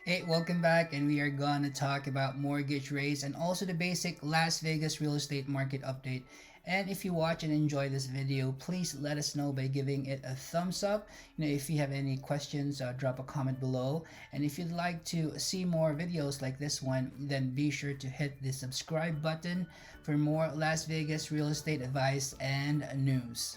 Hey, welcome back, and we are gonna talk about mortgage rates and also the basic Las Vegas real estate market update. And if you watch and enjoy this video, please let us know by giving it a thumbs up. If you have any questions, drop a comment below. And if you'd like to see more videos like this one, then be sure to hit the subscribe button for more Las Vegas real estate advice and news.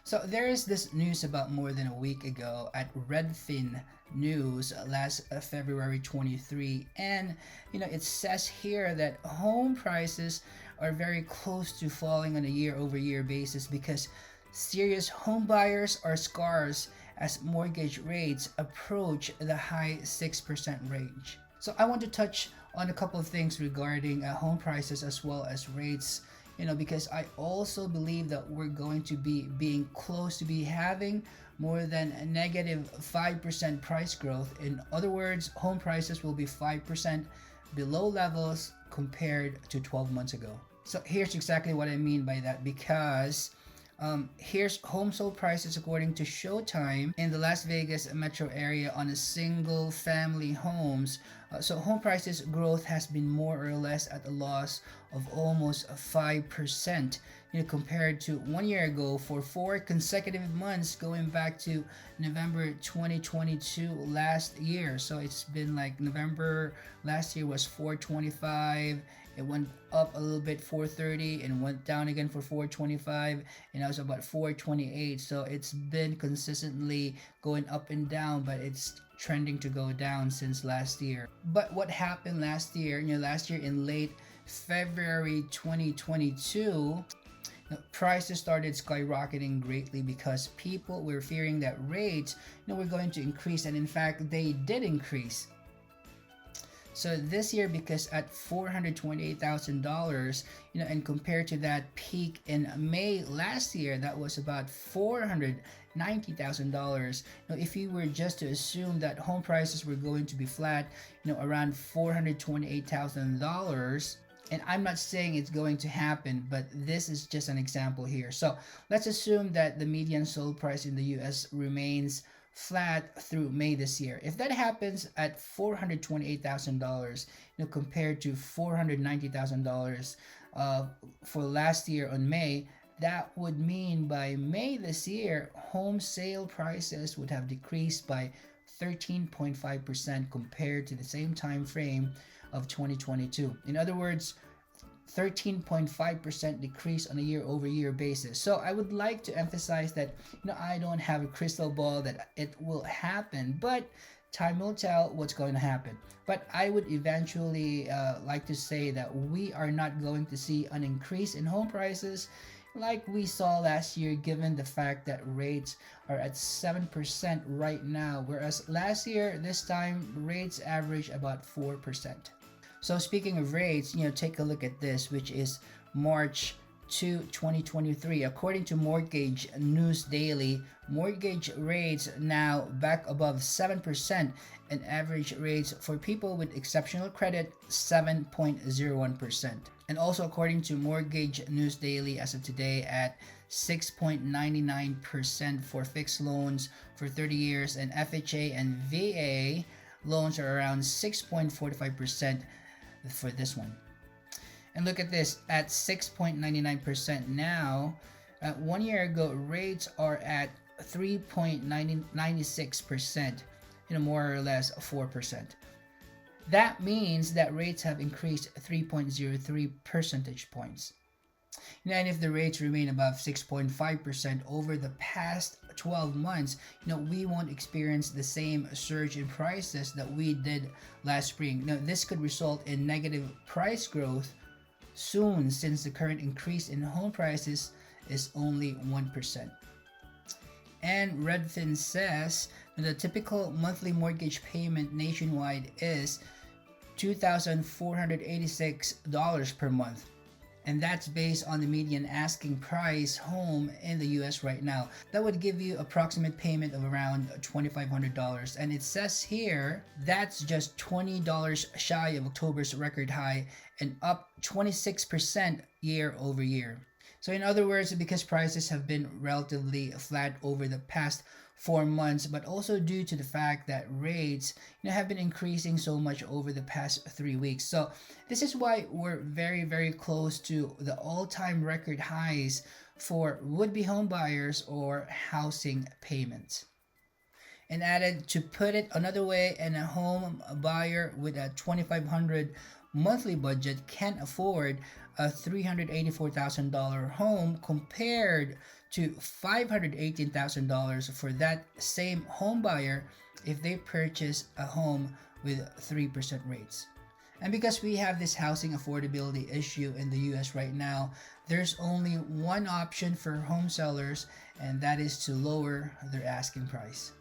So there is this news about more than a week ago at Redfin News last February 23, and it says here that home prices are very close to falling on a year-over-year basis because serious home buyers are scarce as mortgage rates approach the high 6% range. So I want to touch on a couple of things regarding home prices as well as rates, because I also believe that we're going to be being close to be having more than a negative 5% price growth. In other words, home prices will be 5% below levels compared to 12 months ago. So here's exactly what I mean by that, because here's home sold prices according to Showtime in the Las Vegas metro area on a single family homes. So home prices growth has been more or less at a loss of almost 5%, compared to 1 year ago for 4 consecutive months going back to November 2022 last year. So it's been like November last year was 425. It went up a little bit 430 and went down again for 425, and now it's about 428. So it's been consistently going up and down, but it's trending to go down since last year. But what happened last year? Last year in late February 2022, prices started skyrocketing greatly because people were fearing that rates were going to increase, and in fact they did increase. So this year, because at $428,000, and compared to that peak in May last year, that was about $490,000. If you were just to assume that home prices were going to be flat, around $428,000. And I'm not saying it's going to happen, but this is just an example here. So let's assume that the median sold price in the US remains flat through May this year. If that happens at $428,000, compared to $490,000 for last year on May, that would mean by May this year, home sale prices would have decreased by 13.5% compared to the same time frame of 2022. In other words, 13.5% decrease on a year-over-year basis. So I would like to emphasize that I don't have a crystal ball that it will happen, but time will tell what's going to happen. But I would eventually like to say that we are not going to see an increase in home prices like we saw last year, given the fact that rates are at 7% right now, whereas last year this time rates average about 4%. So speaking of rates, take a look at this, which is March 2, 2023. According to Mortgage News Daily, mortgage rates now back above 7%, and average rates for people with exceptional credit 7.01%. And also according to Mortgage News Daily, as of today, at 6.99% for fixed loans for 30 years, and FHA and VA loans are around 6.45% for this one. And look at this, at 6.99% now. 1 year ago, rates are at 3.96%, more or less 4%. That means that rates have increased 3.03 percentage points. And if the rates remain above 6.5% over the past 12 months, we won't experience the same surge in prices that we did last spring. Now, this could result in negative price growth soon, since the current increase in home prices is only 1%. And Redfin says the typical monthly mortgage payment nationwide is $2,486 per month. And that's based on the median asking price home in the US right now. That would give you approximate payment of around $2,500. And it says here that's just $20 shy of October's record high and up 26% year over year. So in other words, because prices have been relatively flat over the past 4 months, but also due to the fact that rates have been increasing so much over the past 3 weeks. So this is why we're very close to the all-time record highs for would-be home buyers or housing payments. And added, to put it another way, and a home buyer with a 2,500 monthly budget can afford a $384,000 home compared to $518,000 for that same home buyer if they purchase a home with 3% rates. And because we have this housing affordability issue in the US right now, there's only one option for home sellers, and that is to lower their asking price.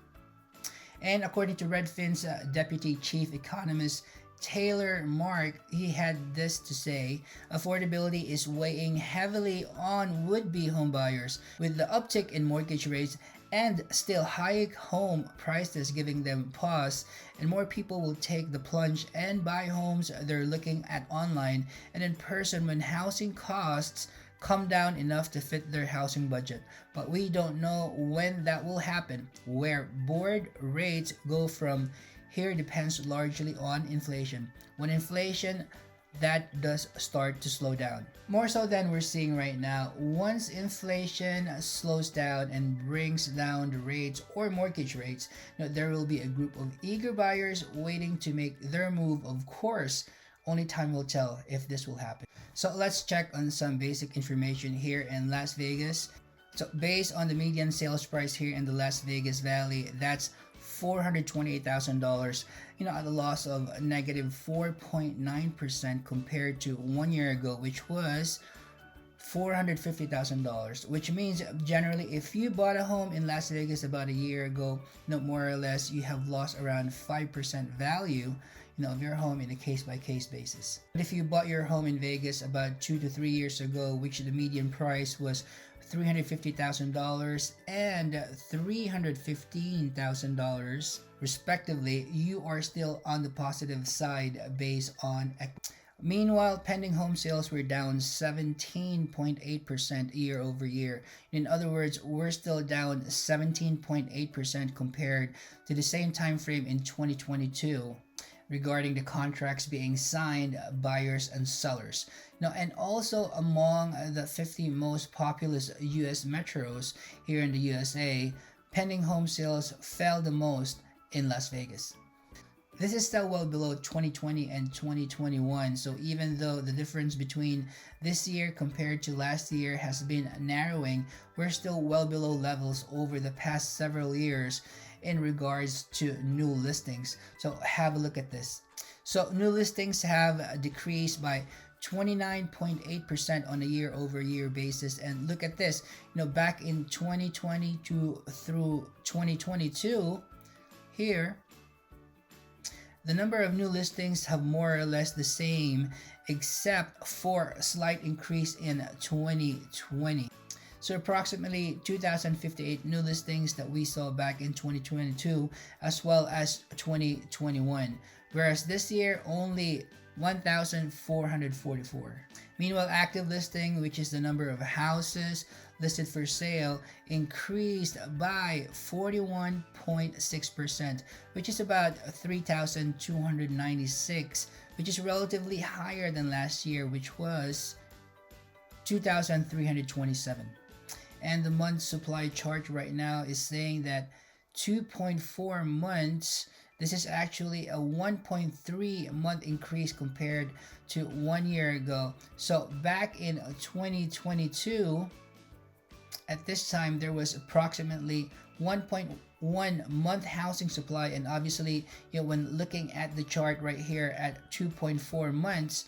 And according to Redfin's deputy chief economist Taylor Mark, he had this to say: affordability is weighing heavily on would-be homebuyers, with the uptick in mortgage rates and still high home prices giving them pause, and more people will take the plunge and buy homes they're looking at online and in person when housing costs come down enough to fit their housing budget. But we don't know when that will happen. Where board rates go from here depends largely on inflation. When inflation that does start to slow down, more so than we're seeing right now. Once inflation slows down and brings down the rates or mortgage rates, there will be a group of eager buyers waiting to make their move. Of course, only time will tell if this will happen. So let's check on some basic information here in Las Vegas. So based on the median sales price here in the Las Vegas Valley, that's $428,000, at a loss of negative 4.9% compared to 1 year ago, which was $450,000, which means generally if you bought a home in Las Vegas about a year ago, more or less you have lost around 5% value of your home in a case-by-case basis. But if you bought your home in Vegas about 2 to 3 years ago, which the median price was $350,000 and $315,000 respectively, you are still on the positive side based on Meanwhile, pending home sales were down 17.8% year over year. In other words, we're still down 17.8% compared to the same time frame in 2022 regarding the contracts being signed, buyers and sellers. And also among the 50 most populous US metros here in the USA, pending home sales fell the most in Las Vegas. This is still well below 2020 and 2021, so even though the difference between this year compared to last year has been narrowing, we're still well below levels over the past several years in regards to new listings. So have a look at this. So new listings have decreased by 29.8% on a year over year basis, and look at this, back in 2020 through 2022 here, the number of new listings have more or less the same, except for a slight increase in 2020. So approximately 2,058 new listings that we saw back in 2022 as well as 2021, whereas this year only 1,444. Meanwhile, active listing, which is the number of houses listed for sale, increased by 41.6%, which is about 3,296, which is relatively higher than last year, which was 2,327. And the month supply chart right now is saying that 2.4 months. This is actually a 1.3 month increase compared to 1 year ago. So back in 2022, at this time, there was approximately 1.1 month housing supply, and obviously, when looking at the chart right here at 2.4 months,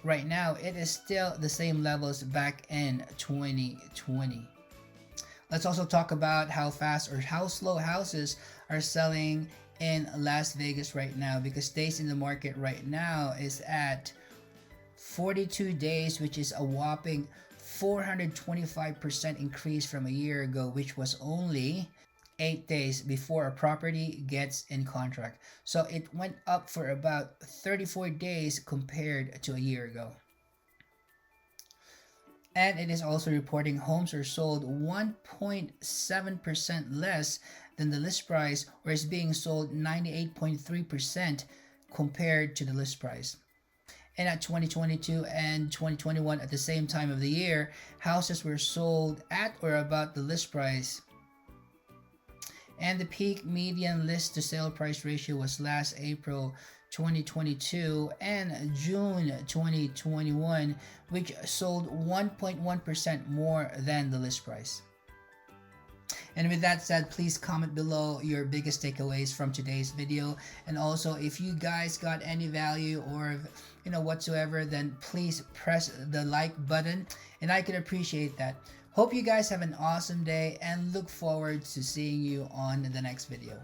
right now it is still the same levels back in 2020. Let's also talk about how fast or how slow houses are selling in Las Vegas right now, because days in the market right now is at 42 days, which is a whopping 425% increase from a year ago, which was only 8 days before a property gets in contract. So it went up for about 34 days compared to a year ago. And it is also reporting homes are sold 1.7% less than the list price, or is being sold 98.3% compared to the list price. And at 2022 and 2021, at the same time of the year, houses were sold at or about the list price. And the peak median list to sale price ratio was last April 2022 and June 2021, which sold 1.1% more than the list price. And with that said, please comment below your biggest takeaways from today's video. And also, if you guys got any value or whatsoever, then please press the like button, and I could appreciate that. Hope you guys have an awesome day and look forward to seeing you on the next video.